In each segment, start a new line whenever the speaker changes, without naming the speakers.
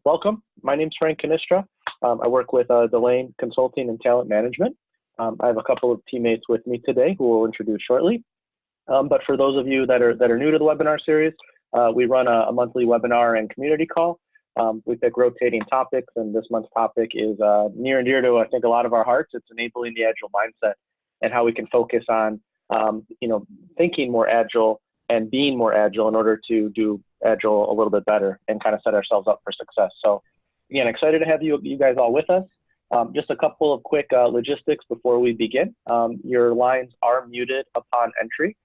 Welcome. My name's Frank Canistra. I work with Delane Consulting and Talent Management. I have a couple of teammates with me today who we'll introduce shortly. But for those of you that are new to the webinar series, we run a monthly webinar and community call. We pick rotating topics, and this month's topic is near and dear to, I think, a lot of our hearts. It's enabling the Agile mindset and how we can focus on, thinking more Agile and being more Agile in order to do Agile a little bit better and kind of set ourselves up for success. So again, excited to have you guys all with us. Just a couple of quick logistics before we begin. Your lines are muted upon entry.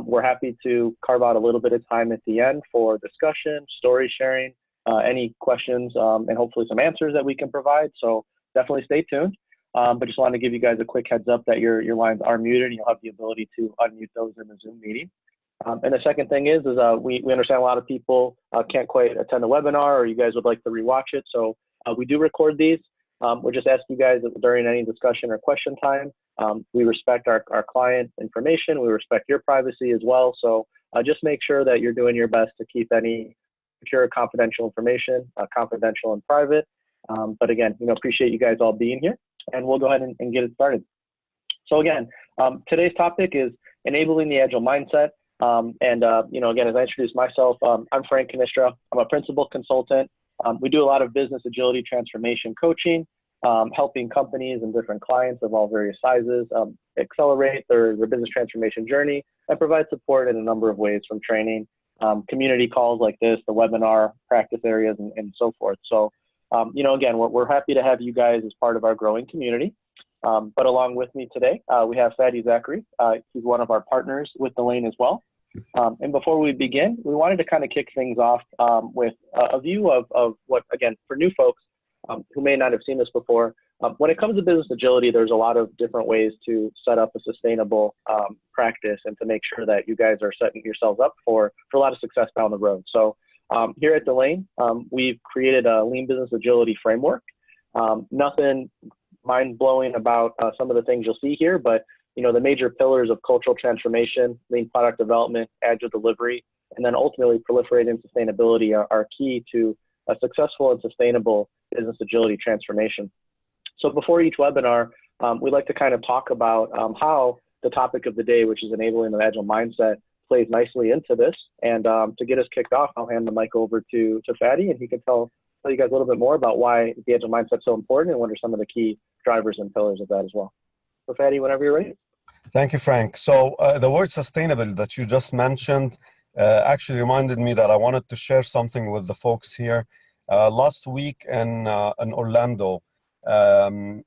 We're happy to carve out a little bit of time at the end for discussion, story sharing, any questions, and hopefully some answers that we can provide. So definitely stay tuned. But just wanted to give you guys a quick heads up that your lines are muted and you'll have the ability to unmute those in the Zoom meeting. And the second thing is we understand a lot of people can't quite attend the webinar, or you guys would like to rewatch it. So we do record these. We'll just ask you guys that during any discussion or question time, we respect our client information. We respect your privacy as well. So just make sure that you're doing your best to keep any secure confidential information confidential and private. But again, appreciate you guys all being here, and we'll go ahead and get it started. So again, today's topic is enabling the Agile mindset. Again, as I introduce myself, I'm Frank Canistra. I'm a principal consultant. We do a lot of business agility transformation coaching, helping companies and different clients of all various sizes accelerate their business transformation journey and provide support in a number of ways, from training, community calls like this, the webinar, practice areas, and so forth. So, again, we're happy to have you guys as part of our growing community. But along with me today, we have Fadi Zachary. He's one of our partners with Delane as well. And before we begin, we wanted to kind of kick things off with a view of what, again, for new folks who may not have seen this before, when it comes to business agility, there's a lot of different ways to set up a sustainable practice and to make sure that you guys are setting yourselves up for a lot of success down the road. So here at Delane, we've created a lean business agility framework. Nothing mind-blowing about some of the things you'll see here, but the major pillars of cultural transformation, lean product development, agile delivery, and then ultimately proliferating sustainability are key to a successful and sustainable business agility transformation. So before each webinar, we like to kind of talk about how the topic of the day, which is enabling the Agile mindset, plays nicely into this. And to get us kicked off, I'll hand the mic over to Fadi, and he can tell you guys a little bit more about why the Agile mindset is so important and what are some of the key drivers and pillars of that as well. So Fadi, whenever you're ready.
Thank you, Frank. So the word sustainable that you just mentioned actually reminded me that I wanted to share something with the folks here. Last week in Orlando,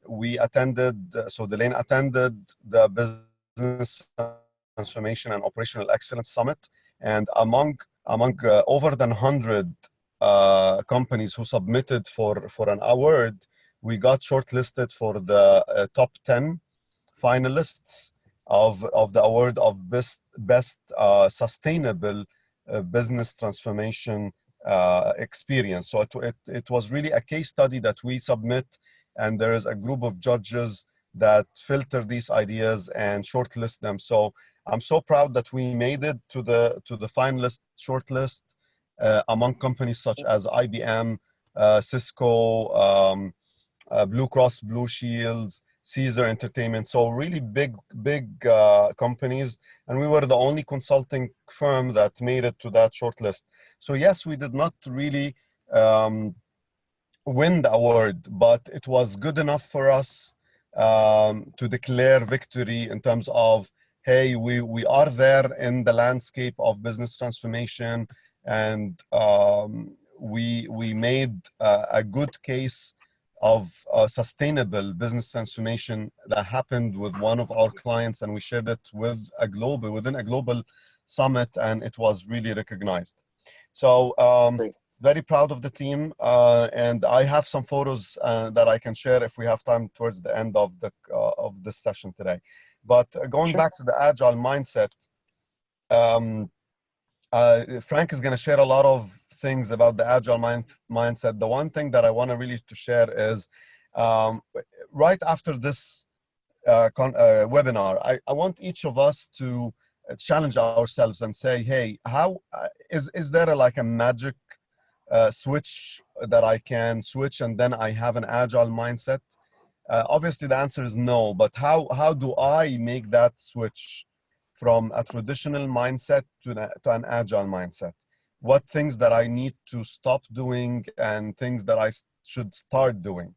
we attended, Delane attended the Business Transformation and Operational Excellence Summit. And among over than 100 companies who submitted for an award, we got shortlisted for the top 10 finalists of the award of best sustainable business transformation experience. So it was really a case study that we submit, and there is a group of judges that filter these ideas and shortlist them. So I'm so proud that we made it to the finalist shortlist among companies such as IBM, Cisco, Blue Cross Blue Shields, Caesar Entertainment. So really big companies, and we were the only consulting firm that made it to that shortlist. So yes, we did not really win the award, but it was good enough for us to declare victory in terms of, hey, we are there in the landscape of business transformation, and we made a good case of sustainable business transformation that happened with one of our clients, and we shared it with within a global summit, and it was really recognized. So very proud of the team, and I have some photos that I can share if we have time towards the end of this session today. But going back to the Agile mindset, Frank is going to share a lot of things about the Agile mindset. The one thing that I want to really to share is right after this webinar, I want each of us to challenge ourselves and say, hey, how is there like a magic switch that I can switch and then I have an agile mindset? Obviously, the answer is no. But how do I make that switch from a traditional mindset to an agile mindset? What things that I need to stop doing and things that I should start doing?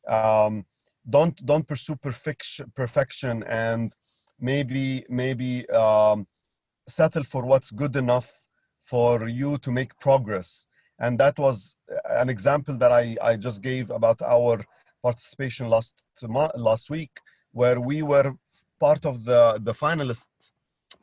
Don't pursue perfection, and maybe settle for what's good enough for you to make progress. And that was an example that I just gave about our participation last week, where we were part of the finalist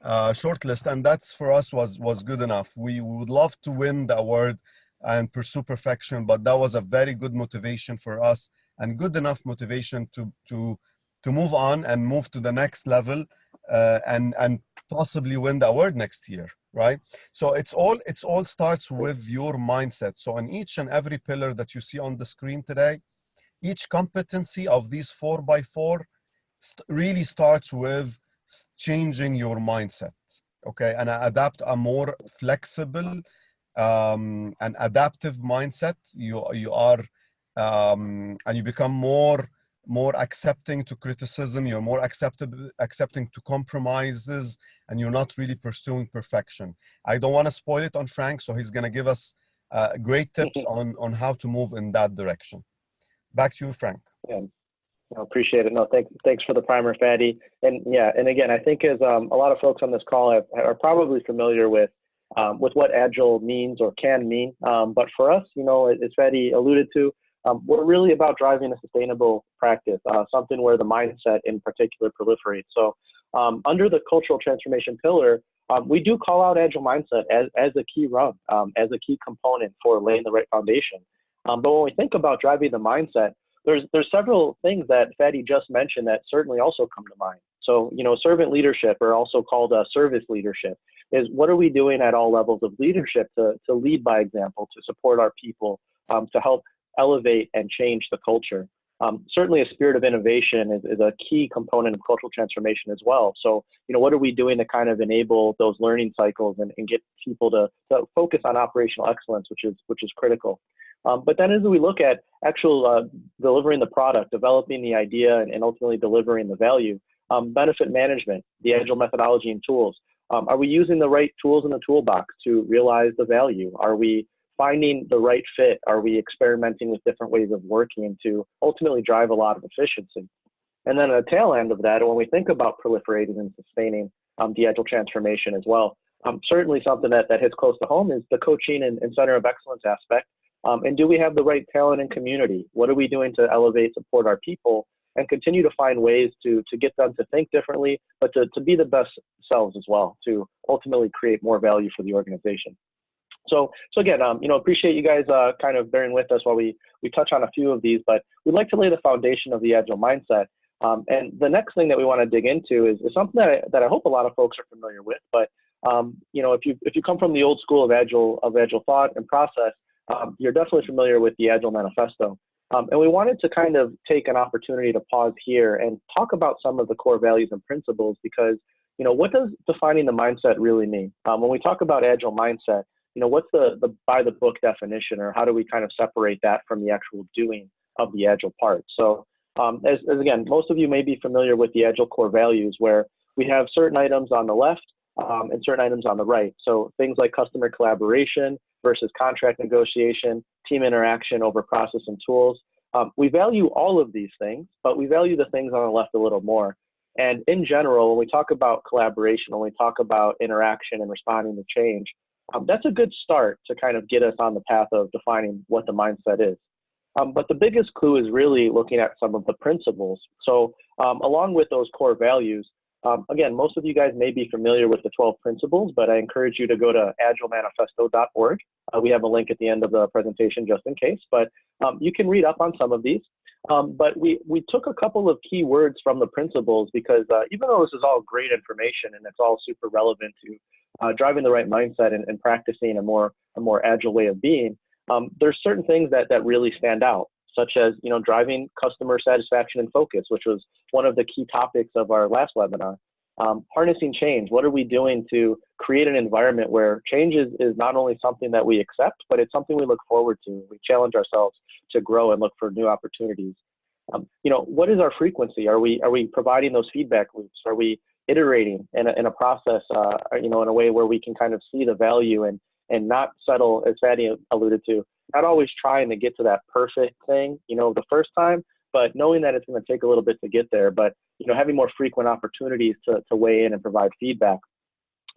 shortlist, and that's for us was good enough. We would love to win the award and pursue perfection, but that was a very good motivation for us and good enough motivation to move on and move to the next level, and possibly win the award next year, right? So it's all starts with your mindset. So on each and every pillar that you see on the screen today, each competency of these 4x4 really starts with changing your mindset, okay? And adapt a more flexible and adaptive mindset. You are and you become more accepting to criticism. You're more accepting to compromises, and you're not really pursuing perfection. I don't want to spoil it on Frank, so he's going to give us great tips on how to move in that direction. Back to you, Frank.
Yeah. I appreciate it. No, thanks for the primer, Fadi. And yeah, and again, I think as a lot of folks on this call are probably familiar with what Agile means or can mean. But for us, as Fadi alluded to, we're really about driving a sustainable practice, something where the mindset in particular proliferates. So under the cultural transformation pillar, we do call out Agile Mindset as a key rung, as a key component for laying the right foundation. But when we think about driving the mindset, there's several things that Fadi just mentioned that certainly also come to mind. So, servant leadership, or also called service leadership, is what are we doing at all levels of leadership to lead by example, to support our people, to help elevate and change the culture. Certainly a spirit of innovation is a key component of cultural transformation as well. So, what are we doing to kind of enable those learning cycles and get people to focus on operational excellence, which is critical. But then as we look at actual delivering the product, developing the idea, and ultimately delivering the value, benefit management, the Agile methodology and tools. Are we using the right tools in the toolbox to realize the value? Are we finding the right fit? Are we experimenting with different ways of working to ultimately drive a lot of efficiency? And then at the tail end of that, when we think about proliferating and sustaining the Agile transformation as well, certainly something that hits close to home is the coaching and center of excellence aspect. And do we have the right talent and community? What are we doing to elevate, support our people, and continue to find ways to get them to think differently, but to be the best selves as well, to ultimately create more value for the organization. So again, appreciate you guys kind of bearing with us while we touch on a few of these, but we'd like to lay the foundation of the Agile mindset. And the next thing that we want to dig into is something that I hope a lot of folks are familiar with. But if you come from the old school of Agile thought and process, you're definitely familiar with the Agile Manifesto. And we wanted to kind of take an opportunity to pause here and talk about some of the core values and principles, because, what does defining the mindset really mean? When we talk about Agile mindset, what's the by the book definition, or how do we kind of separate that from the actual doing of the Agile part? So as again, most of you may be familiar with the Agile core values, where we have certain items on the left and certain items on the right. So things like customer collaboration versus contract negotiation, team interaction over process and tools. We value all of these things, but we value the things on the left a little more. And in general, when we talk about collaboration, when we talk about interaction and responding to change, that's a good start to kind of get us on the path of defining what the mindset is. But the biggest clue is really looking at some of the principles. So along with those core values, again, most of you guys may be familiar with the 12 principles, but I encourage you to go to agilemanifesto.org. We have a link at the end of the presentation just in case, but you can read up on some of these. But we took a couple of key words from the principles, because even though this is all great information and it's all super relevant to driving the right mindset and practicing a more Agile way of being, there's certain things that really stand out, such as driving customer satisfaction and focus, which was one of the key topics of our last webinar. Harnessing change. What are we doing to create an environment where change is not only something that we accept, but it's something we look forward to. We challenge ourselves to grow and look for new opportunities. What is our frequency? Are we providing those feedback loops? Are we iterating in a process, in a way where we can kind of see the value and not settle, as Fatty alluded to, not always trying to get to that perfect thing, the first time, but knowing that it's going to take a little bit to get there, but, having more frequent opportunities to weigh in and provide feedback.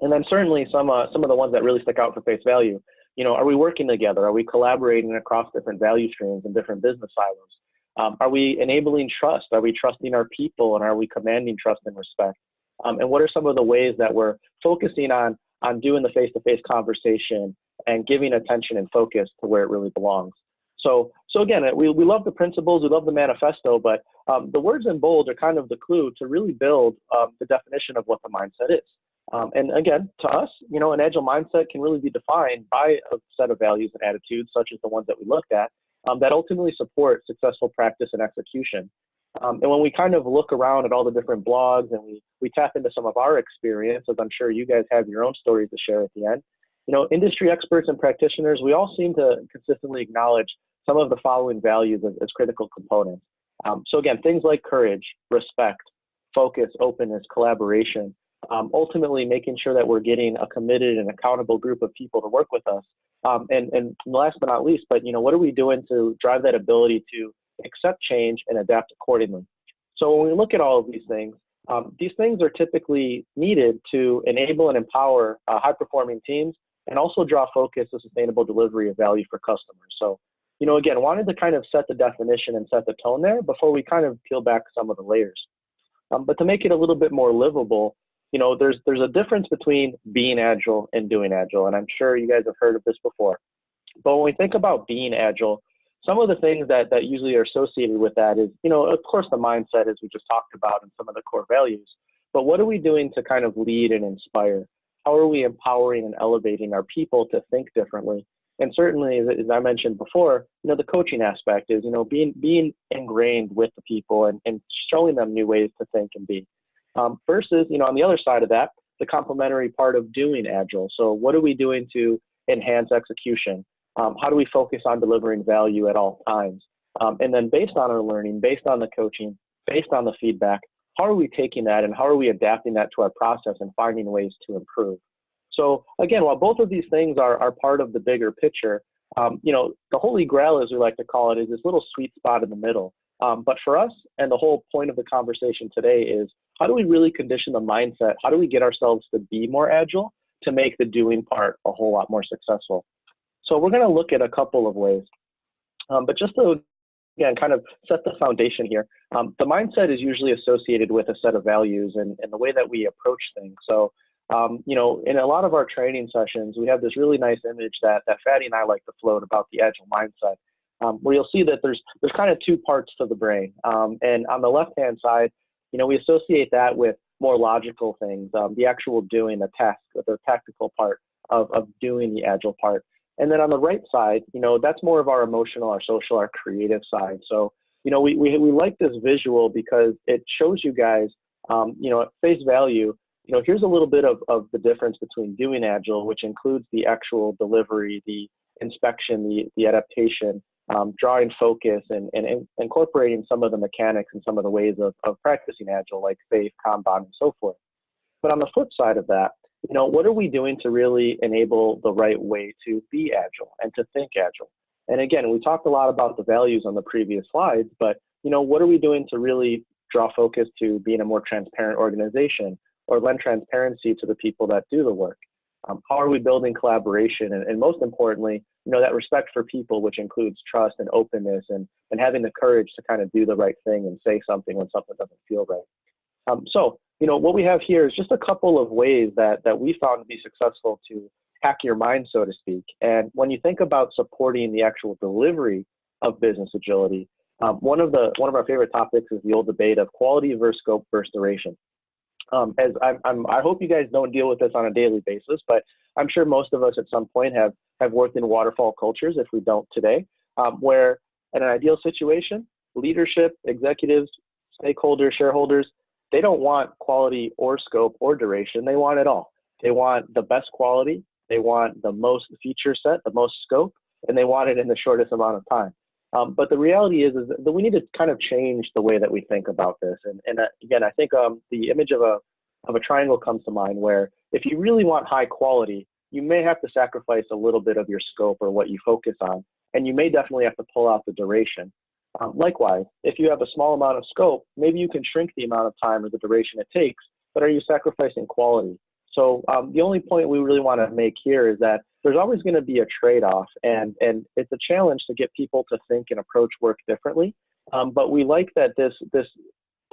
And then certainly some of the ones that really stick out for face value, are we working together? Are we collaborating across different value streams and different business silos? Are we enabling trust? Are we trusting our people, and are we commanding trust and respect? And what are some of the ways that we're focusing on doing the face-to-face conversation and giving attention and focus to where it really belongs? So again, we love the principles, we love the manifesto, but the words in bold are kind of the clue to really build the definition of what the mindset is. And again, to us, an agile mindset can really be defined by a set of values and attitudes, such as the ones that we looked at, that ultimately support successful practice and execution. And when we kind of look around at all the different blogs and we tap into some of our experience, as I'm sure you guys have your own stories to share at the end, industry experts and practitioners, we all seem to consistently acknowledge some of the following values as critical components. So again, things like courage, respect, focus, openness, collaboration, ultimately making sure that we're getting a committed and accountable group of people to work with us. And last but not least, but what are we doing to drive that ability to accept change and adapt accordingly? So when we look at all of these things are typically needed to enable and empower high-performing teams and also draw focus to sustainable delivery of value for customers. So, again, wanted to kind of set the definition and set the tone there before we kind of peel back some of the layers. But to make it a little bit more livable, there's a difference between being agile and doing agile, and I'm sure you guys have heard of this before. But when we think about being agile, some of the things that usually are associated with that is, of course, the mindset, as we just talked about, and some of the core values. But what are we doing to kind of lead and inspire? How are we empowering and elevating our people to think differently? And certainly, as I mentioned before, the coaching aspect is, being ingrained with the people and showing them new ways to think and be. Versus, on the other side of that, the complementary part of doing agile. So what are we doing to enhance execution? How do we focus on delivering value at all times? And then based on our learning, based on the coaching, based on the feedback, how are we taking that and how are we adapting that to our process and finding ways to improve? So again, while both of these things are part of the bigger picture, the holy grail, as we like to call it, is this little sweet spot in the middle. But for us, and the whole point of the conversation today is, how do we really condition the mindset? How do we get ourselves to be more agile to make the doing part a whole lot more successful? So we're going to look at a couple of ways. But just to, again, kind of set the foundation here, the mindset is usually associated with a set of values and the way that we approach things. So, in a lot of our training sessions, we have this really nice image that Fatty and I like to float about the agile mindset, where you'll see that there's kind of two parts to the brain. And on the left-hand side, we associate that with more logical things, the actual doing, the task, the tactical part of doing the agile part. And then on the right side, that's more of our emotional, our social, our creative side. So, we like this visual because it shows you guys, at face value, here's a little bit of the difference between doing agile, which includes the actual delivery, the inspection, the adaptation, drawing focus, and incorporating some of the mechanics and some of the ways of practicing agile, like safe, Kanban, and so forth. But on the flip side of that, what are we doing to really enable the right way to be agile and to think agile? And again, we talked a lot about the values on the previous slides, but what are we doing to really draw focus to being a more transparent organization or lend transparency to the people that do the work? How are we building collaboration? And most importantly, that respect for people, which includes trust and openness and having the courage to kind of do the right thing and say something when something doesn't feel right. So, what we have here is just a couple of ways that we found to be successful to hack your mind, so to speak. And when you think about supporting the actual delivery of business agility, one of our favorite topics is the old debate of quality versus scope versus duration. As I hope you guys don't deal with this on a daily basis, but I'm sure most of us at some point have worked in waterfall cultures, if we don't today, where in an ideal situation, leadership, executives, stakeholders, shareholders, they don't want quality or scope or duration. They want it all. They want the best quality. They want the most feature set, the most scope, and they want it in the shortest amount of time. But the reality is that we need to kind of change the way that we think about this. And again, I think the image of a triangle comes to mind, where if you really want high quality, you may have to sacrifice a little bit of your scope or what you focus on, and you may definitely have to pull out the duration. Likewise, if you have a small amount of scope, maybe you can shrink the amount of time or the duration it takes, but are you sacrificing quality? So the only point we really want to make here is that there's always going to be a trade-off, and it's a challenge to get people to think and approach work differently. But we like that this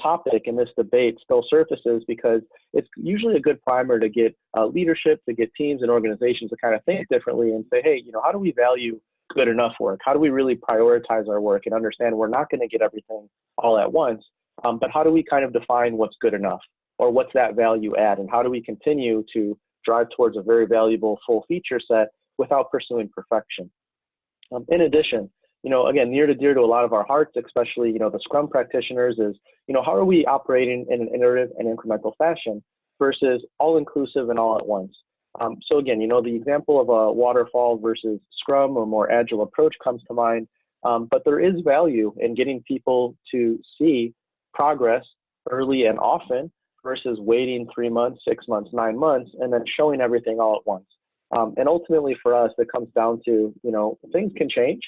topic and this debate still surfaces, because it's usually a good primer to get leadership, to get teams and organizations to kind of think differently and say, hey, how do we value good enough work? How do we really prioritize our work and understand we're not going to get everything all at once, but how do we kind of define what's good enough, or what's that value add, and how do we continue to drive towards a very valuable full feature set without pursuing perfection? In addition, again, near to dear to a lot of our hearts, especially, the Scrum practitioners, is, how are we operating in an iterative and incremental fashion versus all-inclusive and all at once? So again, the example of a waterfall versus Scrum or more agile approach comes to mind, but there is value in getting people to see progress early and often versus waiting 3 months, 6 months, 9 months, and then showing everything all at once. And ultimately for us, it comes down to, things can change.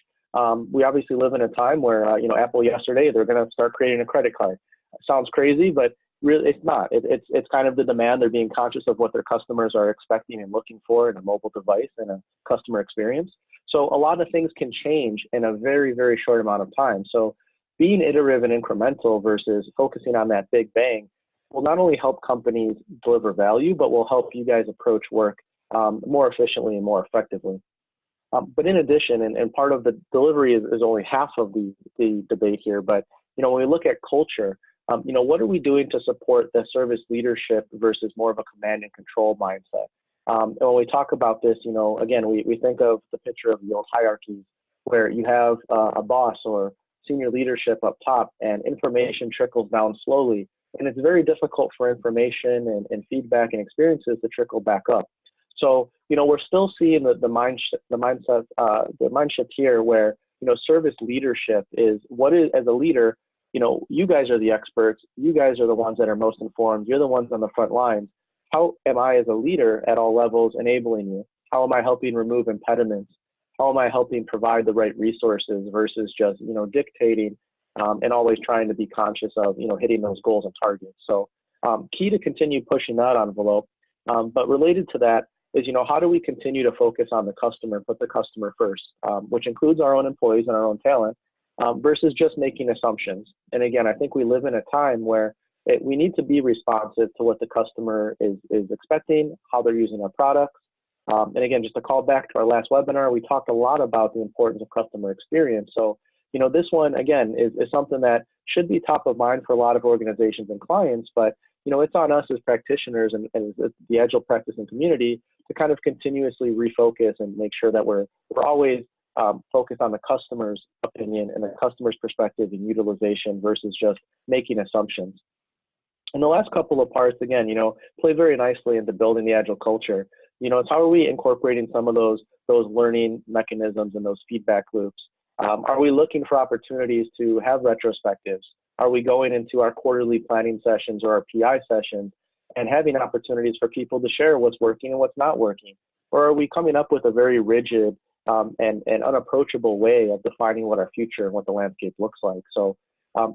We obviously live in a time where, Apple yesterday, they're going to start creating a credit card. Sounds crazy, but really it's not. It's kind of the demand. They're being conscious of what their customers are expecting and looking for in a mobile device and a customer experience. So a lot of things can change in a very, very short amount of time. So being iterative and incremental versus focusing on that big bang will not only help companies deliver value, but will help you guys approach work more efficiently and more effectively. But in addition, and part of the delivery is only half of the debate here, but when we look at culture, what are we doing to support the service leadership versus more of a command and control mindset? And when we talk about this, again, we think of the picture of the old hierarchies, where you have a boss or senior leadership up top, and information trickles down slowly. And it's very difficult for information and feedback and experiences to trickle back up. So, we're still seeing the mind shift here, where, service leadership is what is, as a leader, you guys are the experts. You guys are the ones that are most informed. You're the ones on the front lines. How am I, as a leader at all levels, enabling you? How am I helping remove impediments? How am I helping provide the right resources versus just, dictating and always trying to be conscious of, hitting those goals and targets? So key to continue pushing that envelope. But related to that is, how do we continue to focus on the customer, put the customer first, which includes our own employees and our own talent, versus just making assumptions. And again, I think we live in a time where we need to be responsive to what the customer is expecting, how they're using our products. And again, just to call back to our last webinar, we talked a lot about the importance of customer experience. So, this one, again, is something that should be top of mind for a lot of organizations and clients, but, it's on us as practitioners and the Agile practicing community to kind of continuously refocus and make sure that we're always focused on the customer's opinion and the customer's perspective and utilization versus just making assumptions. And the last couple of parts, again, play very nicely into building the Agile culture. It's how are we incorporating some of those learning mechanisms and those feedback loops? Are we looking for opportunities to have retrospectives? Are we going into our quarterly planning sessions or our PI sessions and having opportunities for people to share what's working and what's not working? Or are we coming up with a very rigid and unapproachable way of defining what our future and what the landscape looks like? So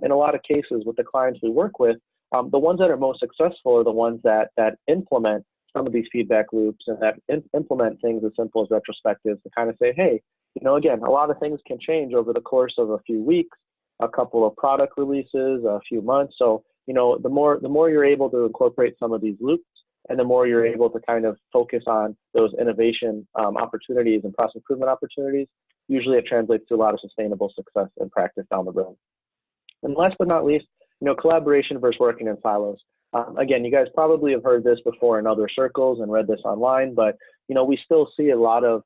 in a lot of cases with the clients we work with, the ones that are most successful are the ones that implement some of these feedback loops and that implement things as simple as retrospectives to kind of say, hey, again, a lot of things can change over the course of a few weeks, a couple of product releases, a few months. So, the more you're able to incorporate some of these loops, and the more you're able to kind of focus on those innovation opportunities and process improvement opportunities, usually it translates to a lot of sustainable success and practice down the road. And last but not least, collaboration versus working in silos. Again, you guys probably have heard this before in other circles and read this online, but we still see a lot of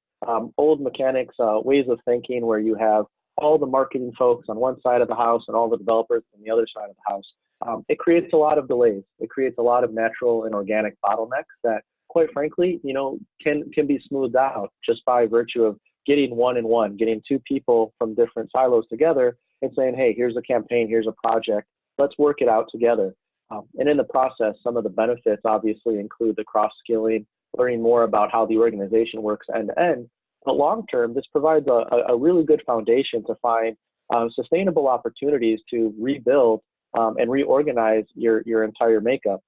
old mechanics, ways of thinking where you have all the marketing folks on one side of the house and all the developers on the other side of the house. it creates a lot of delays. It creates a lot of natural and organic bottlenecks that, quite frankly, can be smoothed out just by virtue of getting one-on-one, getting two people from different silos together and saying, hey, here's a campaign, here's a project, let's work it out together. And in the process, some of the benefits obviously include the cross-skilling, learning more about how the organization works end-to-end. But long-term, this provides a really good foundation to find sustainable opportunities to rebuild and reorganize your entire makeup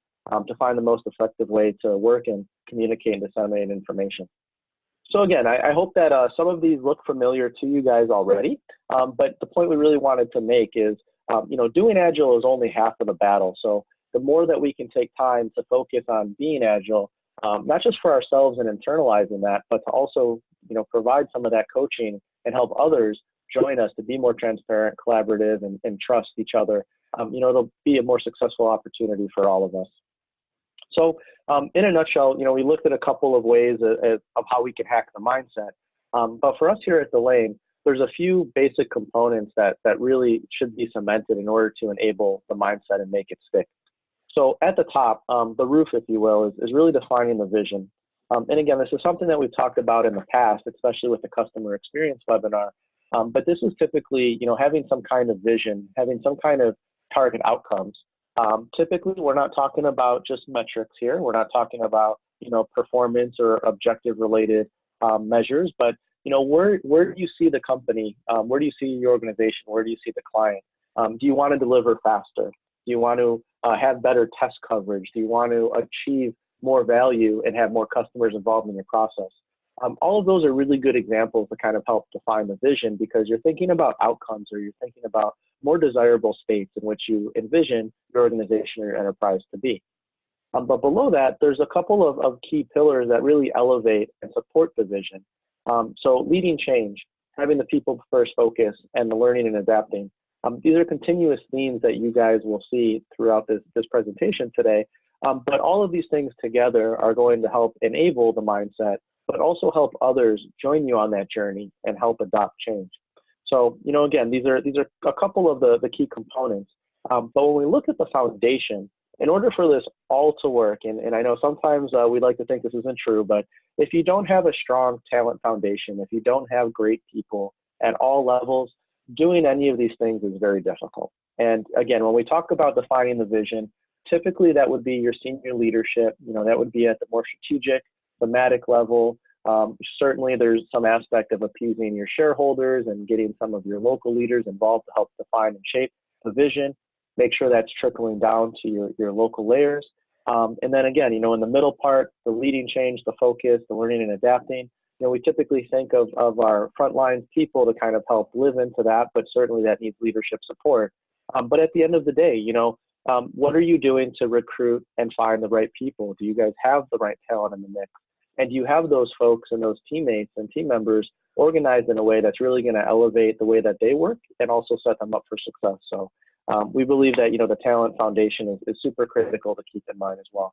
to find the most effective way to work and communicate and disseminate information. So again, I hope that some of these look familiar to you guys already, but the point we really wanted to make is, doing Agile is only half of the battle. So the more that we can take time to focus on being Agile, not just for ourselves and internalizing that, but to also, provide some of that coaching and help others join us to be more transparent, collaborative, and trust each other, it'll be a more successful opportunity for all of us. So in a nutshell, we looked at a couple of ways of how we can hack the mindset. But for us here at Delane, there's a few basic components that really should be cemented in order to enable the mindset and make it stick. So at the top, the roof, if you will, is really defining the vision. And again, this is something that we've talked about in the past, especially with the customer experience webinar. But this is typically, having some kind of vision, having some kind of target outcomes. Typically, we're not talking about just metrics here. We're not talking about, performance or objective related measures, but, where do you see the company? Where do you see your organization? Where do you see the client? Do you want to deliver faster? Do you want to have better test coverage? Do you want to achieve more value and have more customers involved in your process? All of those are really good examples to kind of help define the vision, because you're thinking about outcomes, or you're thinking about more desirable states in which you envision your organization or your enterprise to be. But below that, there's a couple of key pillars that really elevate and support the vision. So leading change, having the people first focus, and the learning and adapting. These are continuous themes that you guys will see throughout this presentation today. But all of these things together are going to help enable the mindset, but also help others join you on that journey and help adopt change. So, again, these are a couple of the key components. But when we look at the foundation, in order for this all to work, and I know sometimes we like to think this isn't true, but if you don't have a strong talent foundation, if you don't have great people at all levels, doing any of these things is very difficult. And again, when we talk about defining the vision, typically that would be your senior leadership. That would be at the more strategic, thematic level. Certainly there's some aspect of appeasing your shareholders and getting some of your local leaders involved to help define and shape the vision. Make sure that's trickling down to your local layers. And then again, in the middle part, the leading change, the focus, the learning and adapting, we typically think of our frontline people to kind of help live into that, but certainly that needs leadership support. But at the end of the day, what are you doing to recruit and find the right people? Do you guys have the right talent in the mix? And do you have those folks and those teammates and team members organized in a way that's really going to elevate the way that they work and also set them up for success? So we believe that, the talent foundation is super critical to keep in mind as well.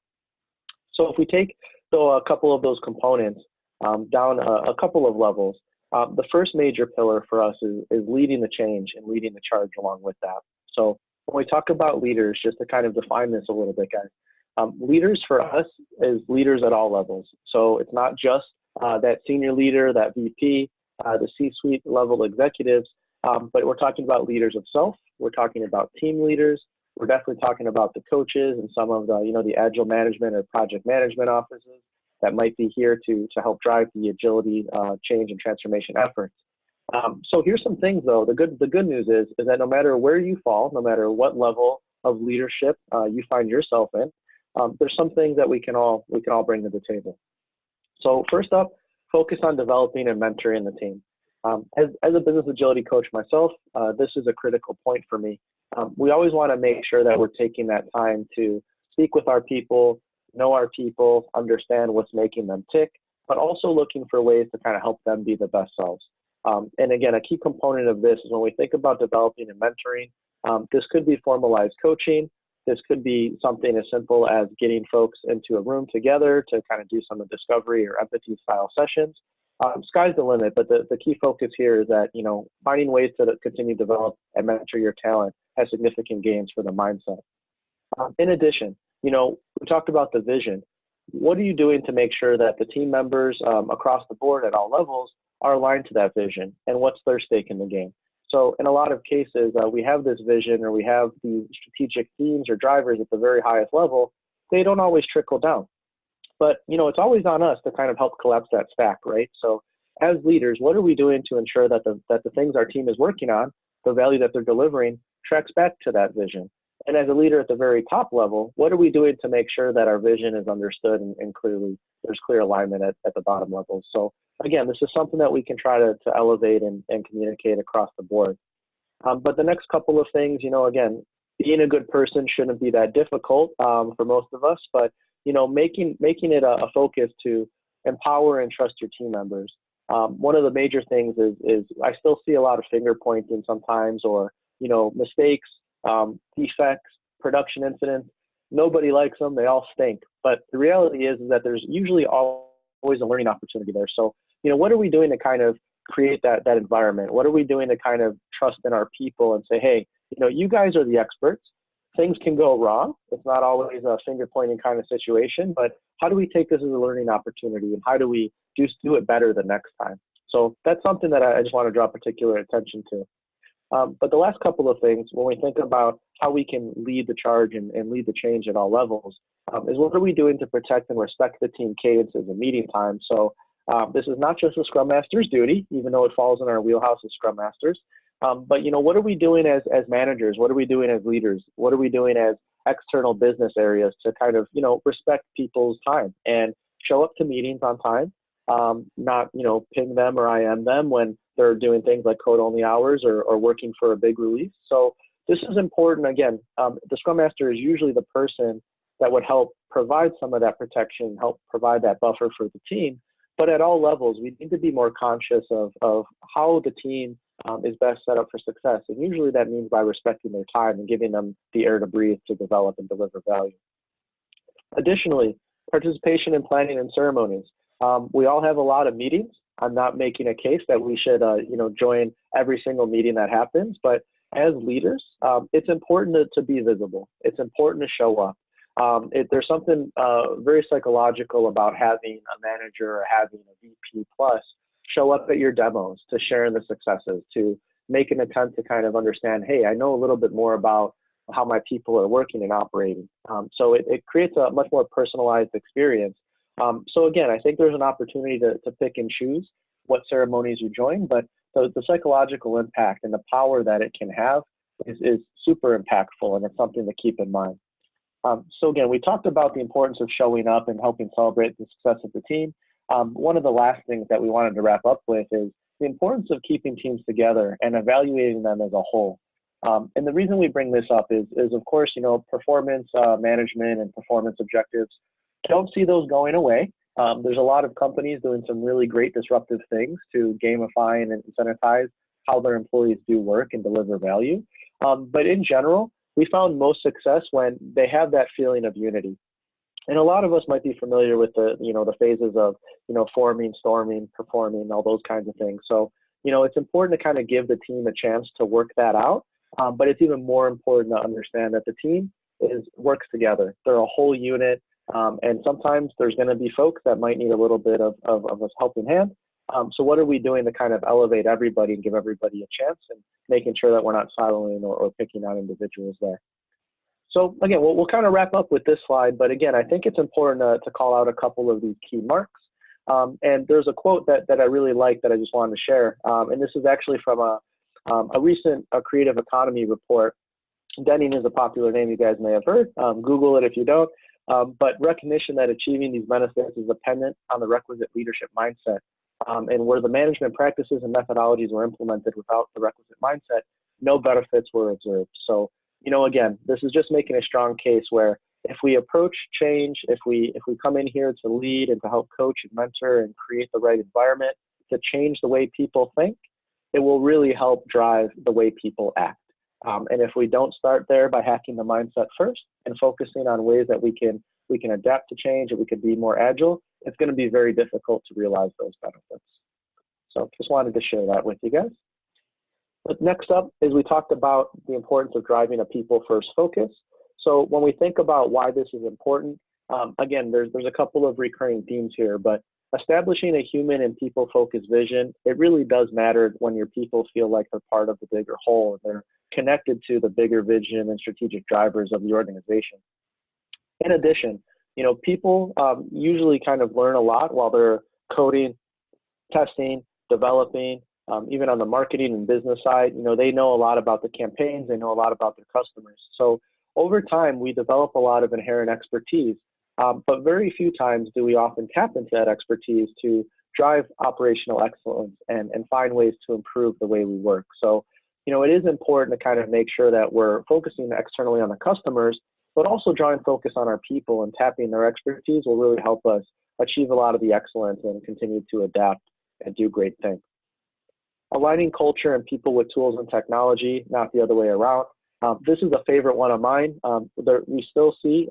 So if we take a couple of those components down a couple of levels, the first major pillar for us is leading the change and leading the charge along with that. So when we talk about leaders, just to kind of define this a little bit, guys, leaders for us is leaders at all levels. So it's not just that senior leader, that VP, the C-suite level executives, but we're talking about leaders of self. We're talking about team leaders. We're definitely talking about the coaches and some of the, the agile management or project management offices that might be here to help drive the agility, change, and transformation efforts. So here's some things, though. The good news is that no matter where you fall, no matter what level of leadership you find yourself in, there's some things that we can all bring to the table. So first up, focus on developing and mentoring the team. As a business agility coach myself, this is a critical point for me. We always want to make sure that we're taking that time to speak with our people, know our people, understand what's making them tick, but also looking for ways to kind of help them be the best selves. And again, a key component of this is when we think about developing and mentoring, this could be formalized coaching. This could be something as simple as getting folks into a room together to kind of do some of the discovery or empathy style sessions. Sky's the limit, but the key focus here is that, finding ways to continue to develop and mentor your talent has significant gains for the mindset. In addition, we talked about the vision. What are you doing to make sure that the team members across the board at all levels are aligned to that vision, and what's their stake in the game? So in a lot of cases, we have this vision, or we have the strategic themes or drivers at the very highest level. They don't always trickle down. But, it's always on us to kind of help collapse that stack, right? So as leaders, what are we doing to ensure that the things our team is working on, the value that they're delivering, tracks back to that vision? And as a leader at the very top level, what are we doing to make sure that our vision is understood and clearly there's clear alignment at the bottom level? So again, this is something that we can try to elevate and communicate across the board. But the next couple of things, again, being a good person shouldn't be that difficult for most of us, but making it a focus to empower and trust your team members. One of the major things is I still see a lot of finger pointing sometimes, or mistakes, defects, production incidents. Nobody likes them; they all stink. But the reality is that there's usually always a learning opportunity there. So what are we doing to kind of create that environment? What are we doing to kind of trust in our people and say, hey, you guys are the experts. Things can go wrong. It's not always a finger pointing kind of situation, but how do we take this as a learning opportunity, and how do we do it better the next time? So that's something that I just want to draw particular attention to. But the last couple of things, when we think about how we can lead the charge and lead the change at all levels, is what are we doing to protect and respect the team cadences and meeting time? So this is not just a Scrum Master's duty, even though it falls in our wheelhouse as Scrum Masters. But what are we doing as managers? What are we doing as leaders? What are we doing as external business areas to kind of respect people's time and show up to meetings on time? Not ping them or IM them when they're doing things like code only hours or working for a big release. So this is important. Again, the Scrum Master is usually the person that would help provide some of that protection, help provide that buffer for the team. But at all levels, we need to be more conscious of how the team is best set up for success. And usually that means by respecting their time and giving them the air to breathe to develop and deliver value. Additionally, participation in planning and ceremonies. We all have a lot of meetings. I'm not making a case that we should, join every single meeting that happens, but as leaders, it's important to be visible. It's important to show up. There's something very psychological about having a manager or having a VP plus show up at your demos, to share in the successes, to make an attempt to kind of understand, hey, I know a little bit more about how my people are working and operating. So it creates a much more personalized experience. So again, I think there's an opportunity to pick and choose what ceremonies you join, but the psychological impact and the power that it can have is super impactful, and it's something to keep in mind. So again, we talked about the importance of showing up and helping celebrate the success of the team. One of the last things that we wanted to wrap up with is the importance of keeping teams together and evaluating them as a whole. And the reason we bring this up is of course, performance management and performance objectives. I don't see those going away. There's a lot of companies doing some really great disruptive things to gamify and incentivize how their employees do work and deliver value. But in general, we found most success when they have that feeling of unity. And a lot of us might be familiar with the phases of, forming, storming, performing, all those kinds of things. So, it's important to kind of give the team a chance to work that out. But it's even more important to understand that the team works together. They're a whole unit. And sometimes there's going to be folks that might need a little bit of a helping hand. So what are we doing to kind of elevate everybody and give everybody a chance, and making sure that we're not siloing or picking out individuals there? So again, we'll kind of wrap up with this slide, but again, I think it's important to call out a couple of these key marks. And there's a quote that I really like that I just wanted to share. And this is actually from a recent creative economy report. Denning is a popular name you guys may have heard. Google it if you don't. But recognition that achieving these benefits is dependent on the requisite leadership mindset. And where the management practices and methodologies were implemented without the requisite mindset, no benefits were observed. So, again, this is just making a strong case where if we approach change, if we come in here to lead and to help coach and mentor and create the right environment to change the way people think, it will really help drive the way people act. And if we don't start there by hacking the mindset first and focusing on ways that we can adapt to change, and we can be more agile, it's going to be very difficult to realize those benefits. So just wanted to share that with you guys. But next up is we talked about the importance of driving a people first focus. So when we think about why this is important, again, there's a couple of recurring themes here, but establishing a human and people-focused vision, it really does matter when your people feel like they're part of the bigger whole and they're connected to the bigger vision and strategic drivers of the organization. In addition, people usually kind of learn a lot while they're coding, testing, developing, even on the marketing and business side. They know a lot about the campaigns, they know a lot about their customers. So over time, we develop a lot of inherent expertise, but very few times do we often tap into that expertise to drive operational excellence and find ways to improve the way we work. So, it is important to kind of make sure that we're focusing externally on the customers, but also drawing focus on our people, and tapping their expertise will really help us achieve a lot of the excellence and continue to adapt and do great things. Aligning culture and people with tools and technology, not the other way around. This is a favorite one of mine. We still see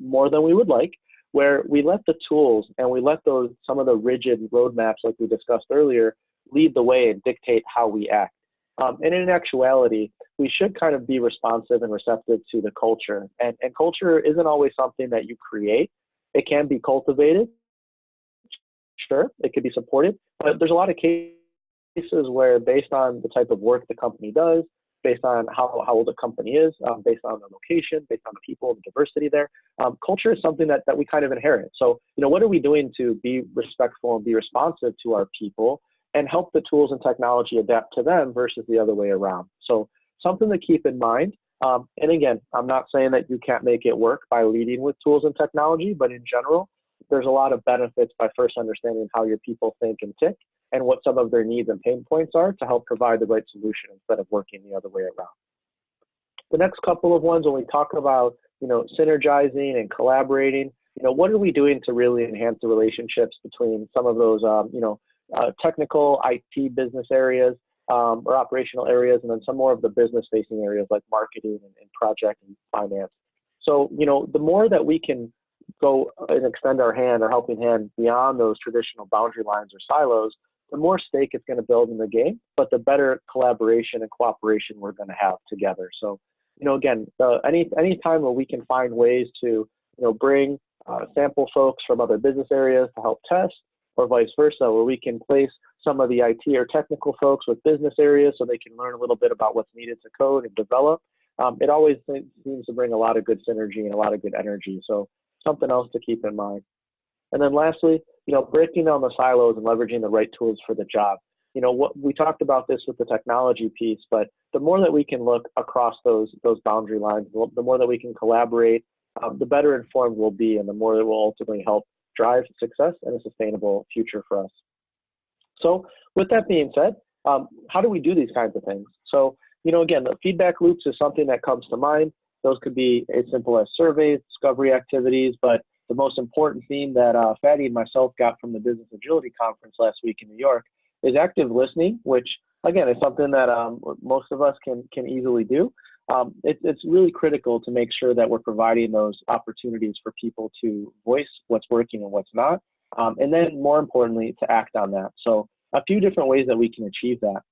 more than we would like, where we let the tools and we let some of the rigid roadmaps, like we discussed earlier, lead the way and dictate how we act. And in actuality, we should kind of be responsive and receptive to the culture. And culture isn't always something that you create. It can be cultivated. Sure, it could be supported, but there's a lot of cases where, based on the type of work the company does, based on how old the company is, based on the location, based on the people, the diversity there, culture is something that we kind of inherit. So, what are we doing to be respectful and be responsive to our people and help the tools and technology adapt to them versus the other way around? So something to keep in mind. And again, I'm not saying that you can't make it work by leading with tools and technology, but in general, there's a lot of benefits by first understanding how your people think and tick and what some of their needs and pain points are to help provide the right solution instead of working the other way around. The next couple of ones, when we talk about, synergizing and collaborating, what are we doing to really enhance the relationships between some of those, technical IT business areas or operational areas, and then some more of the business facing areas like marketing and project and finance. So, the more that we can go and extend our hand or helping hand beyond those traditional boundary lines or silos, the more stake it's going to build in the game, but the better collaboration and cooperation we're going to have together. So, again, any time where we can find ways to, bring sample folks from other business areas to help test, or vice versa, where we can place some of the IT or technical folks with business areas so they can learn a little bit about what's needed to code and develop, it always seems to bring a lot of good synergy and a lot of good energy. So something else to keep in mind. And then lastly, breaking down the silos and leveraging the right tools for the job. What we talked about this with the technology piece, but the more that we can look across those boundary lines, the more that we can collaborate, the better informed we'll be, and the more that will ultimately help drive success and a sustainable future for us. So with that being said, how do we do these kinds of things? So, again, the feedback loops is something that comes to mind. Those could be as simple as surveys, discovery activities, but the most important theme that Fatty and myself got from the Business Agility Conference last week in New York is active listening, which again is something that most of us can easily do. It's really critical to make sure that we're providing those opportunities for people to voice what's working and what's not, and then more importantly, to act on that. So a few different ways that we can achieve that.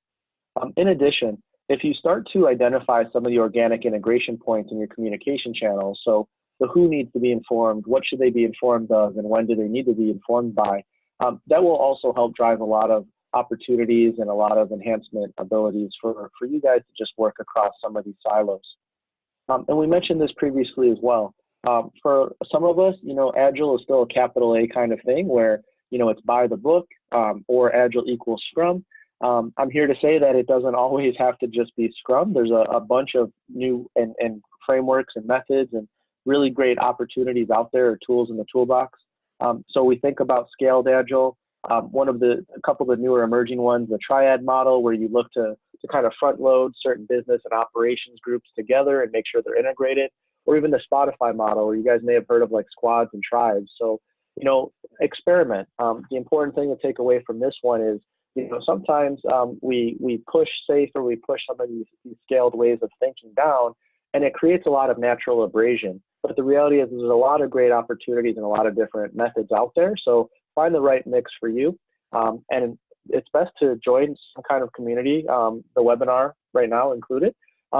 In addition, if you start to identify some of the organic integration points in your communication channels, so the who needs to be informed, what should they be informed of, and when do they need to be informed by, that will also help drive a lot of opportunities and a lot of enhancement abilities for you guys to just work across some of these silos. And we mentioned this previously as well. For some of us, Agile is still a capital A kind of thing where, it's by the book or Agile equals Scrum. I'm here to say that it doesn't always have to just be Scrum. There's a bunch of new and frameworks and methods and really great opportunities out there, or tools in the toolbox. So we think about scaled Agile. A couple of the newer emerging ones, the triad model, where you look to kind of front load certain business and operations groups together and make sure they're integrated, or even the Spotify model, where you guys may have heard of like squads and tribes. So, experiment. The important thing to take away from this one is, sometimes we push safe, or we push some of these scaled ways of thinking down, and it creates a lot of natural abrasion. But the reality is there's a lot of great opportunities and a lot of different methods out there. So find the right mix for you. And it's best to join some kind of community, the webinar right now included,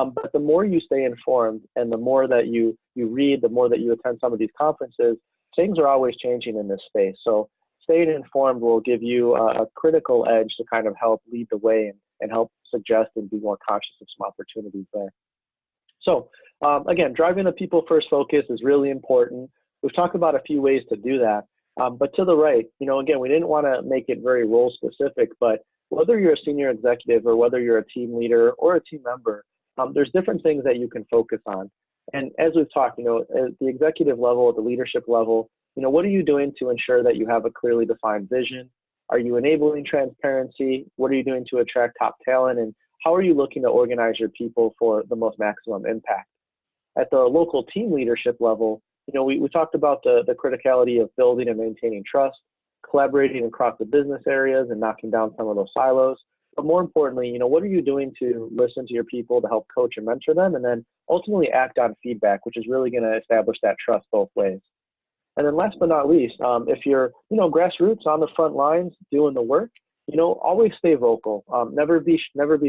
But the more you stay informed and the more that you read, the more that you attend some of these conferences, things are always changing in this space. So staying informed will give you a critical edge to kind of help lead the way and help suggest and be more conscious of some opportunities there. So again, driving the people first focus is really important. We've talked about a few ways to do that. But to the right, again, we didn't want to make it very role specific, but whether you're a senior executive or whether you're a team leader or a team member, there's different things that you can focus on. And as we've talked, at the executive level, at the leadership level, what are you doing to ensure that you have a clearly defined vision? Are you enabling transparency? What are you doing to attract top talent? And how are you looking to organize your people for the most maximum impact? At the local team leadership level, we talked about the criticality of building and maintaining trust, collaborating across the business areas and knocking down some of those silos. But more importantly, what are you doing to listen to your people to help coach and mentor them, and then ultimately act on feedback, which is really going to establish that trust both ways. And then last but not least, if you're, grassroots on the front lines doing the work, always stay vocal. Never be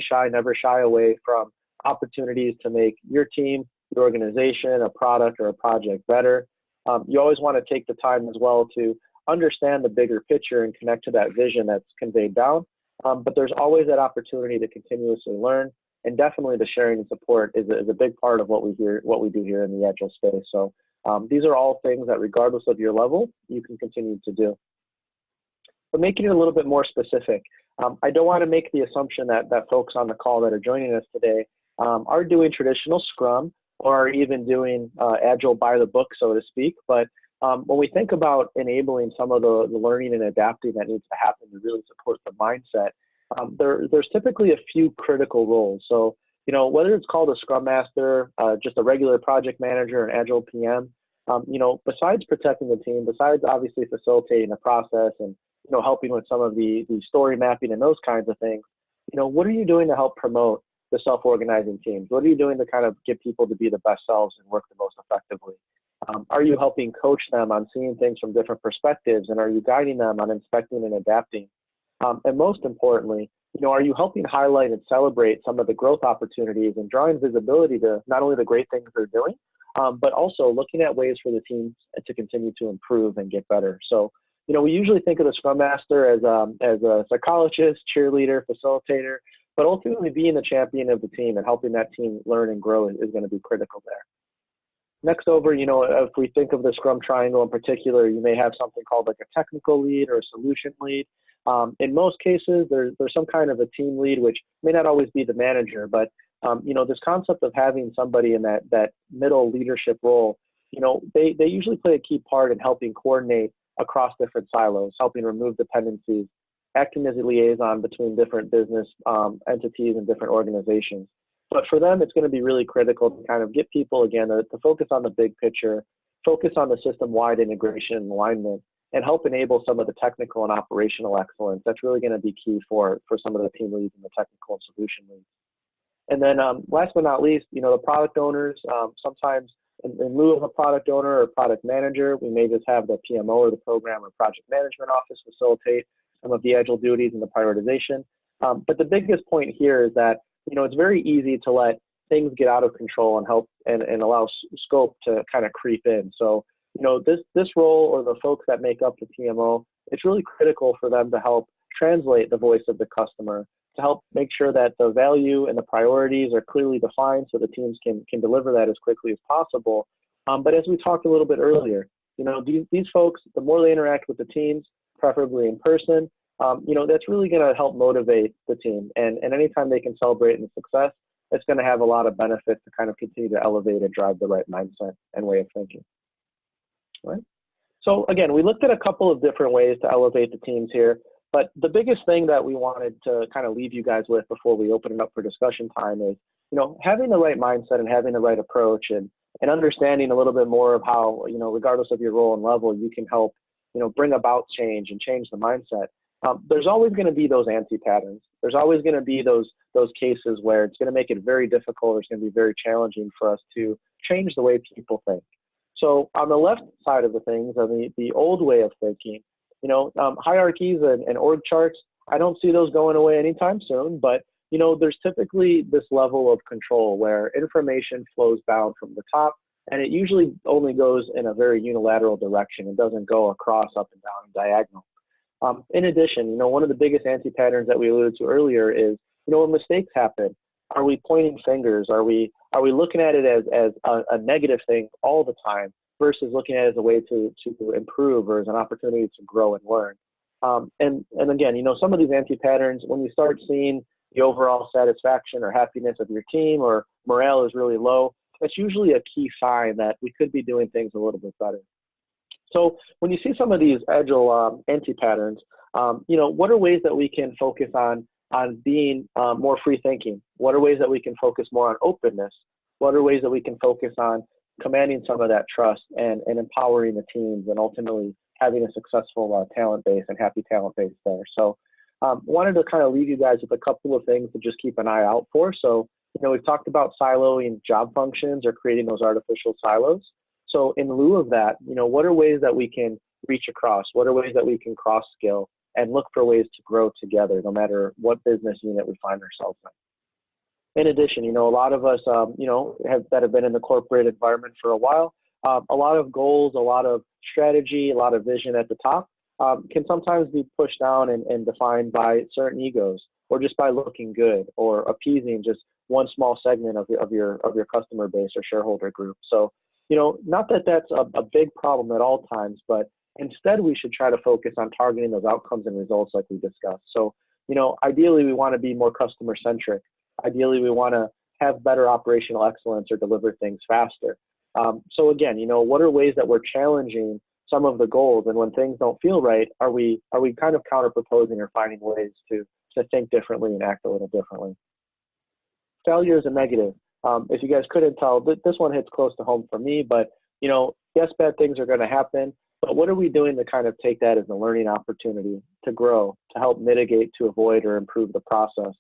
shy, never shy away from opportunities to make your team, your organization, a product or a project better. You always want to take the time as well to understand the bigger picture and connect to that vision that's conveyed down. But there's always that opportunity to continuously learn, and definitely the sharing and support is a big part of what we do here in the Agile space. So these are all things that, regardless of your level, you can continue to do. But making it a little bit more specific, I don't want to make the assumption that folks on the call that are joining us today are doing traditional Scrum or are even doing Agile by the book, so to speak. But when we think about enabling some of the learning and adapting that needs to happen to really support the mindset, there's typically a few critical roles. So, whether it's called a Scrum Master, just a regular project manager, an Agile PM, besides protecting the team, besides obviously facilitating the process and, helping with some of the story mapping and those kinds of things, what are you doing to help promote the self-organizing teams? What are you doing to kind of get people to be the best selves and work the most effectively? Are you helping coach them on seeing things from different perspectives, and are you guiding them on inspecting and adapting? And most importantly, are you helping highlight and celebrate some of the growth opportunities and drawing visibility to not only the great things they're doing, but also looking at ways for the teams to continue to improve and get better? So, we usually think of the Scrum Master as a psychologist, cheerleader, facilitator, but ultimately being the champion of the team and helping that team learn and grow is going to be critical there. Next over, if we think of the Scrum Triangle in particular, you may have something called like a technical lead or a solution lead. In most cases, there's some kind of a team lead, which may not always be the manager, but this concept of having somebody in that middle leadership role, they usually play a key part in helping coordinate across different silos, helping remove dependencies, acting as a liaison between different business entities and different organizations. But for them, it's going to be really critical to kind of get people, again, to focus on the big picture, focus on the system-wide integration and alignment, and help enable some of the technical and operational excellence. That's really going to be key for some of the team leads and the technical and solution leads. And then last but not least, the product owners, sometimes in lieu of a product owner or product manager, we may just have the PMO or the program or project management office facilitate some of the Agile duties and the prioritization. But the biggest point here is that, it's very easy to let things get out of control and help and allow scope to kind of creep in. So, this role or the folks that make up the PMO, it's really critical for them to help translate the voice of the customer, to help make sure that the value and the priorities are clearly defined so the teams can deliver that as quickly as possible. But as we talked a little bit earlier, these folks, the more they interact with the teams, preferably in person, that's really going to help motivate the team. And anytime they can celebrate in success, it's going to have a lot of benefits to kind of continue to elevate and drive the right mindset and way of thinking. All right. So again, we looked at a couple of different ways to elevate the teams here, but the biggest thing that we wanted to kind of leave you guys with before we open it up for discussion time is, having the right mindset and having the right approach and understanding a little bit more of how, regardless of your role and level, you can help, bring about change and change the mindset. There's always going to be those anti-patterns. There's always going to be those cases where it's going to make it very difficult or it's going to be very challenging for us to change the way people think. So on the left side of the things, the old way of thinking, hierarchies and org charts, I don't see those going away anytime soon, but there's typically this level of control where information flows down from the top, and it usually only goes in a very unilateral direction. It doesn't go across, up and down, and diagonal. In addition, one of the biggest anti-patterns that we alluded to earlier is, when mistakes happen, are we pointing fingers? Are we looking at it as a negative thing all the time versus looking at it as a way to improve or as an opportunity to grow and learn? And again, some of these anti-patterns, when you start seeing the overall satisfaction or happiness of your team or morale is really low, that's usually a key sign that we could be doing things a little bit better. So when you see some of these Agile anti-patterns, what are ways that we can focus on being more free thinking? What are ways that we can focus more on openness? What are ways that we can focus on commanding some of that trust and empowering the teams and ultimately having a successful talent base and happy talent base there? So wanted to kind of leave you guys with a couple of things to just keep an eye out for. So, we've talked about siloing job functions or creating those artificial silos. So in lieu of that, what are ways that we can reach across? What are ways that we can cross skill and look for ways to grow together, no matter what business unit we find ourselves in? In addition, a lot of us, that have been in the corporate environment for a while, a lot of goals, a lot of strategy, a lot of vision at the top can sometimes be pushed down and defined by certain egos, or just by looking good or appeasing just one small segment of your customer base or shareholder group. So, not that that's a big problem at all times, but instead we should try to focus on targeting those outcomes and results like we discussed. So, ideally we want to be more customer centric. Ideally we want to have better operational excellence or deliver things faster. So again, what are ways that we're challenging some of the goals, and when things don't feel right, are we kind of counter proposing or finding ways to think differently and act a little differently? Failure is a negative. If you guys couldn't tell, this one hits close to home for me, but yes, bad things are going to happen, but what are we doing to kind of take that as a learning opportunity to grow, to help mitigate, to avoid, or improve the process?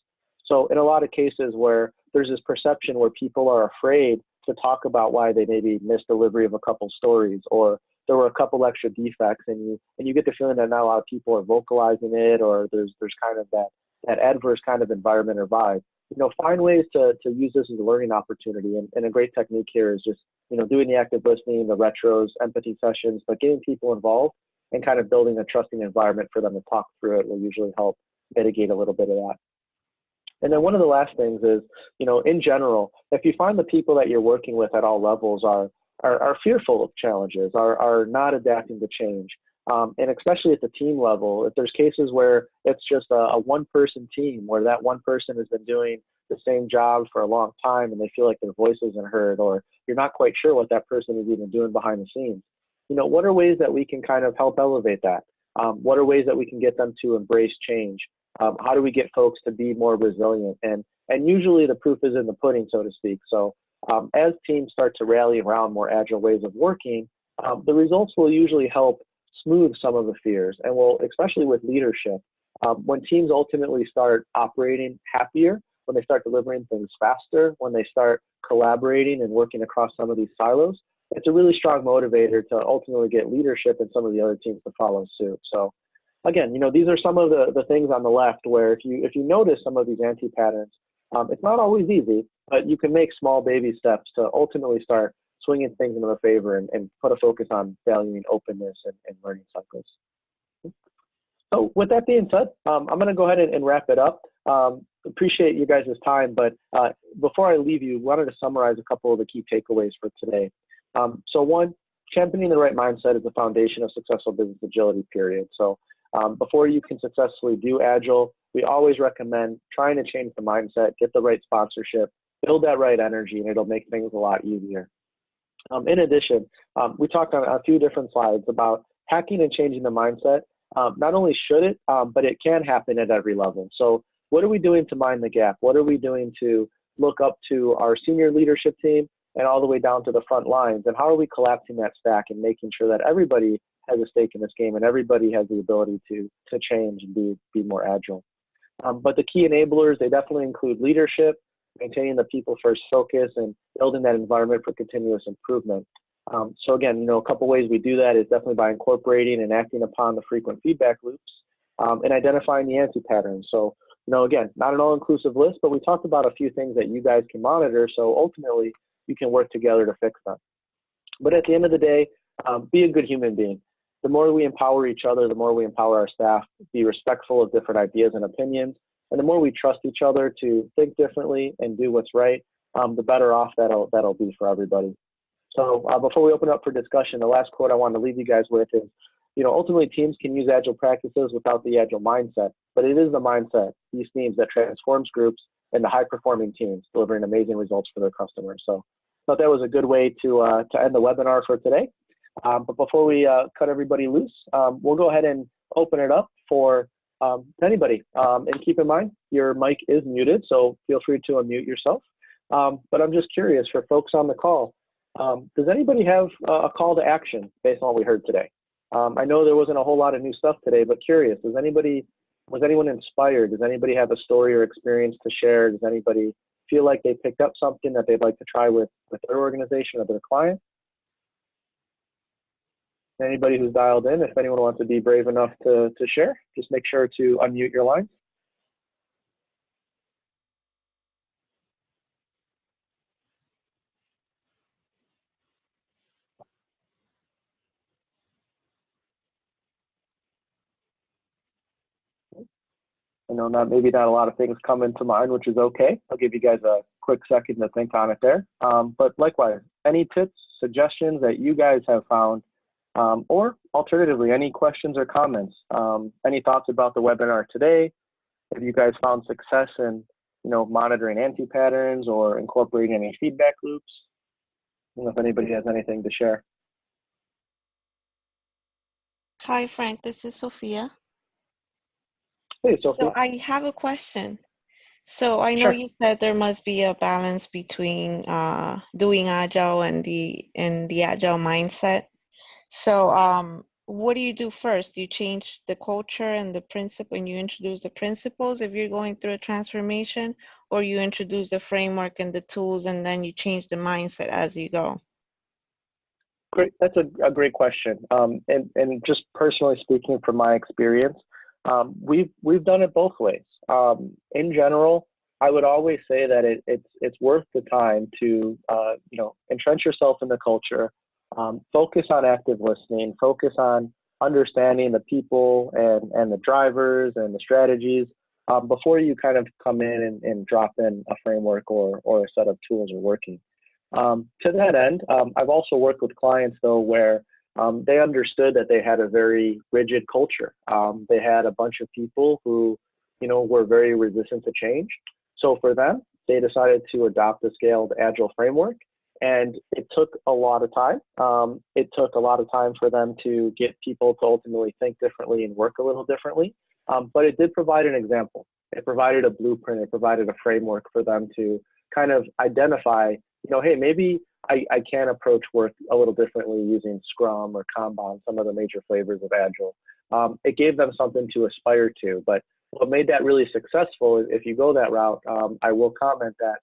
So in a lot of cases where there's this perception where people are afraid to talk about why they maybe missed delivery of a couple stories, or there were a couple extra defects, and you get the feeling that not a lot of people are vocalizing it, or there's kind of that adverse kind of environment or vibe. Find ways to use this as a learning opportunity. And a great technique here is just, doing the active listening, the retros, empathy sessions, but getting people involved and kind of building a trusting environment for them to talk through it will usually help mitigate a little bit of that. And then one of the last things is, in general, if you find the people that you're working with at all levels are fearful of challenges, are not adapting to change, and especially at the team level, if there's cases where it's just a one-person team, where that one person has been doing the same job for a long time and they feel like their voice isn't heard, or you're not quite sure what that person is even doing behind the scenes, what are ways that we can kind of help elevate that? What are ways that we can get them to embrace change? How do we get folks to be more resilient? And usually the proof is in the pudding, so to speak. So as teams start to rally around more agile ways of working, the results will usually help smooth some of the fears, and will, especially with leadership, when teams ultimately start operating happier, when they start delivering things faster, when they start collaborating and working across some of these silos, it's a really strong motivator to ultimately get leadership and some of the other teams to follow suit. So again, these are some of the things on the left where if you notice some of these anti-patterns, it's not always easy, but you can make small baby steps to ultimately start swinging things in their favor and put a focus on valuing openness and learning cycles. So with that being said, I'm going to go ahead and wrap it up. Appreciate you guys' time, but before I leave you, wanted to summarize a couple of the key takeaways for today. So one, championing the right mindset is the foundation of successful business agility, period. So before you can successfully do Agile, we always recommend trying to change the mindset, get the right sponsorship, build that right energy, and it'll make things a lot easier. In addition, we talked on a few different slides about hacking and changing the mindset. Not only should it, but it can happen at every level. So what are we doing to mind the gap? What are we doing to look up to our senior leadership team and all the way down to the front lines? And how are we collapsing that stack and making sure that everybody has a stake in this game and everybody has the ability to change and be more agile? But the key enablers, they definitely include leadership, maintaining the people first focus, and building that environment for continuous improvement. So again, a couple ways we do that is definitely by incorporating and acting upon the frequent feedback loops, and identifying the anti-patterns. So again, not an all-inclusive list, but we talked about a few things that you guys can monitor. So ultimately, you can work together to fix them. But at the end of the day, be a good human being. The more we empower each other, the more we empower our staff, be respectful of different ideas and opinions, and the more we trust each other to think differently and do what's right, the better off that'll be for everybody. So before we open up for discussion, the last quote I want to leave you guys with is, ultimately teams can use Agile practices without the Agile mindset, but it is the mindset, these themes, that transforms groups into high-performing teams, delivering amazing results for their customers. So I thought that was a good way to end the webinar for today. But before we cut everybody loose, we'll go ahead and open it up for anybody. And keep in mind, your mic is muted, so feel free to unmute yourself. But I'm just curious, for folks on the call, does anybody have a call to action based on what we heard today? I know there wasn't a whole lot of new stuff today, but curious, was anyone inspired? Does anybody have a story or experience to share? Does anybody feel like they picked up something that they'd like to try with their organization or their client? Anybody who's dialed in, if anyone wants to be brave enough to share, just make sure to unmute your line. I know maybe not a lot of things come into mind, which is okay. I'll give you guys a quick second to think on it there. But likewise, any tips, suggestions that you guys have found, or alternatively, any questions or comments, any thoughts about the webinar today? Have you guys found success in, monitoring anti-patterns or incorporating any feedback loops? I don't know if anybody has anything to share.
Hi, Frank. This is Sophia.
Hey, Sophia.
So I have a question. So I know you said there must be a balance between doing Agile and the Agile mindset. So what do you do first? You change the culture and the principle, and you introduce the principles if you're going through a transformation, or you introduce the framework and the tools, and then you change the mindset as you go?
Great, that's a great question. And just personally speaking from my experience, we've done it both ways. In general, I would always say that it's worth the time to entrench yourself in the culture, focus on active listening, focus on understanding the people and the drivers and the strategies before you kind of come in and drop in a framework or a set of tools or working. To that end, I've also worked with clients though where they understood that they had a very rigid culture. They had a bunch of people who, were very resistant to change. So for them, they decided to adopt a scaled Agile framework, and it took a lot of time. It took a lot of time for them to get people to ultimately think differently and work a little differently. But it did provide an example. It provided a blueprint. It provided a framework for them to kind of identify, hey, maybe I can approach work a little differently using Scrum or Kanban, some of the major flavors of Agile. It gave them something to aspire to. But what made that really successful is if you go that route, I will comment that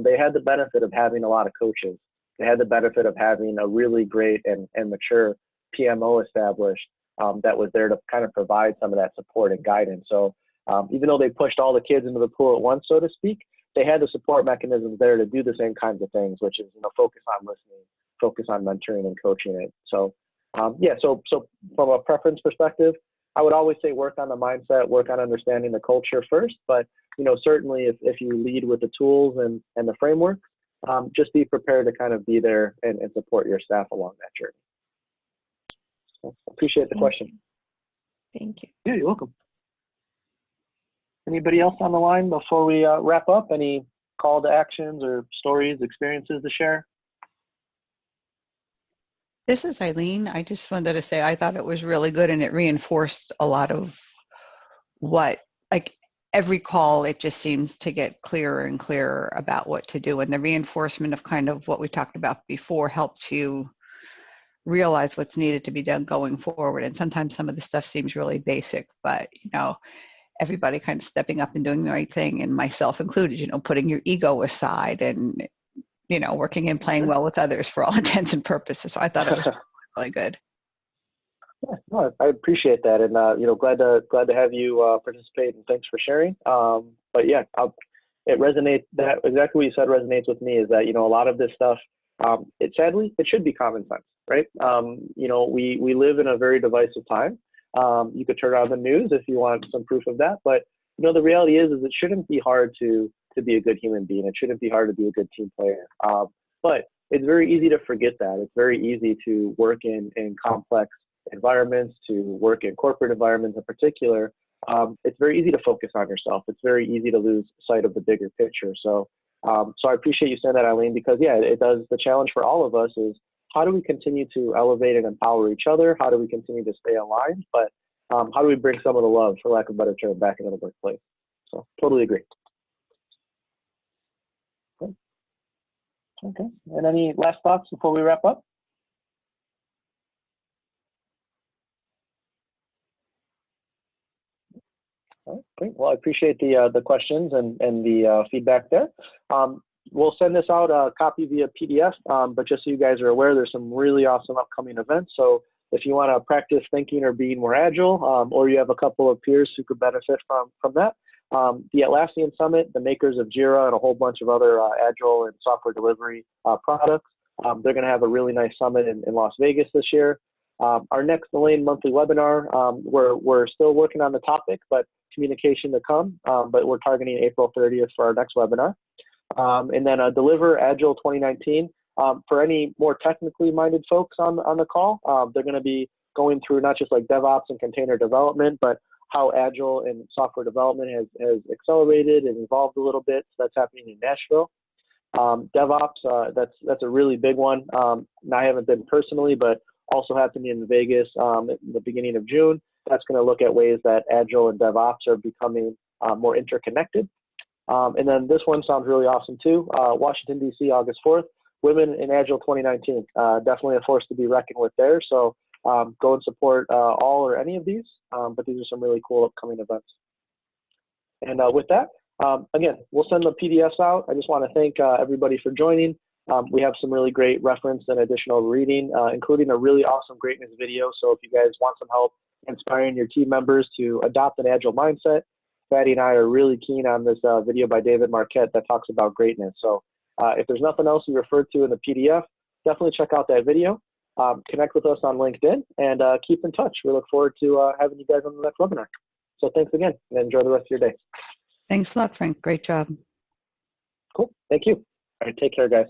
they had the benefit of having a lot of coaches. They had the benefit of having a really great and mature PMO established that was there to kind of provide some of that support and guidance. So even though they pushed all the kids into the pool at once, so to speak, they had the support mechanisms there to do the same kinds of things, which is, focus on listening, focus on mentoring and coaching it. So, so from a preference perspective, I would always say work on the mindset, work on understanding the culture first. But, certainly if you lead with the tools and the framework, just be prepared to kind of be there and support your staff along that journey. So appreciate the question.
Thank you.
Yeah, you're welcome. Anybody else on the line before we wrap up? Any call to actions or stories, experiences to share?
This is Eileen. I just wanted to say I thought it was really good, and it reinforced a lot of what, like every call, it just seems to get clearer and clearer about what to do. And the reinforcement of kind of what we talked about before helps you realize what's needed to be done going forward. And sometimes some of the stuff seems really basic, but, everybody kind of stepping up and doing the right thing, and myself included, putting your ego aside and, working and playing well with others for all intents and purposes. So I thought it was really good.
Yeah, no, I appreciate that, and glad to have you participate, and thanks for sharing. But yeah, it resonates. That exactly what you said resonates with me. Is that a lot of this stuff, sadly it should be common sense, right? We live in a very divisive time. You could turn on the news if you want some proof of that, but the reality is it shouldn't be hard to be a good human being. It shouldn't be hard to be a good team player. But it's very easy to forget that. It's very easy to work in complex environments, to work in corporate environments in particular. It's very easy to focus on yourself. It's very easy to lose sight of the bigger picture. So I appreciate you saying that, Eileen, because yeah, it does. The challenge for all of us is how do we continue to elevate and empower each other? How do we continue to stay aligned? But how do we bring some of the love, for lack of a better term, back into the workplace? So totally agree. Okay. And any last thoughts before we wrap up? All right, great. Well, I appreciate the questions and the feedback there. We'll send this out a copy via PDF, but just so you guys are aware, there's some really awesome upcoming events. So if you want to practice thinking or being more agile, or you have a couple of peers who could benefit from that, the Atlassian Summit, the makers of Jira and a whole bunch of other agile and software delivery products, they're going to have a really nice summit in Las Vegas this year. Our next Delane monthly webinar, we're still working on the topic, but communication to come, but we're targeting April 30th for our next webinar. And then Deliver Agile 2019. For any more technically minded folks on the call, they're going to be going through not just like DevOps and container development, but how Agile and software development has accelerated and evolved a little bit. So that's happening in Nashville. DevOps, that's a really big one. I haven't been personally, but also happening in Vegas at the beginning of June. That's going to look at ways that Agile and DevOps are becoming more interconnected. And then this one sounds really awesome too. Washington, D.C., August 4th, Women in Agile 2019. Definitely a force to be reckoned with there. So go and support all or any of these, but these are some really cool upcoming events. And with that, again, we'll send the PDFs out. I just want to thank everybody for joining. We have some really great reference and additional reading, including a really awesome greatness video. So if you guys want some help inspiring your team members to adopt an agile mindset, Fatty and I are really keen on this video by David Marquette that talks about greatness. So if there's nothing else you referred to in the PDF, definitely check out that video. Connect with us on LinkedIn and keep in touch. We look forward to having you guys on the next webinar. So thanks again and enjoy the rest of your day.
Thanks a lot, Frank. Great job.
Cool. Thank you. All right. Take care, guys.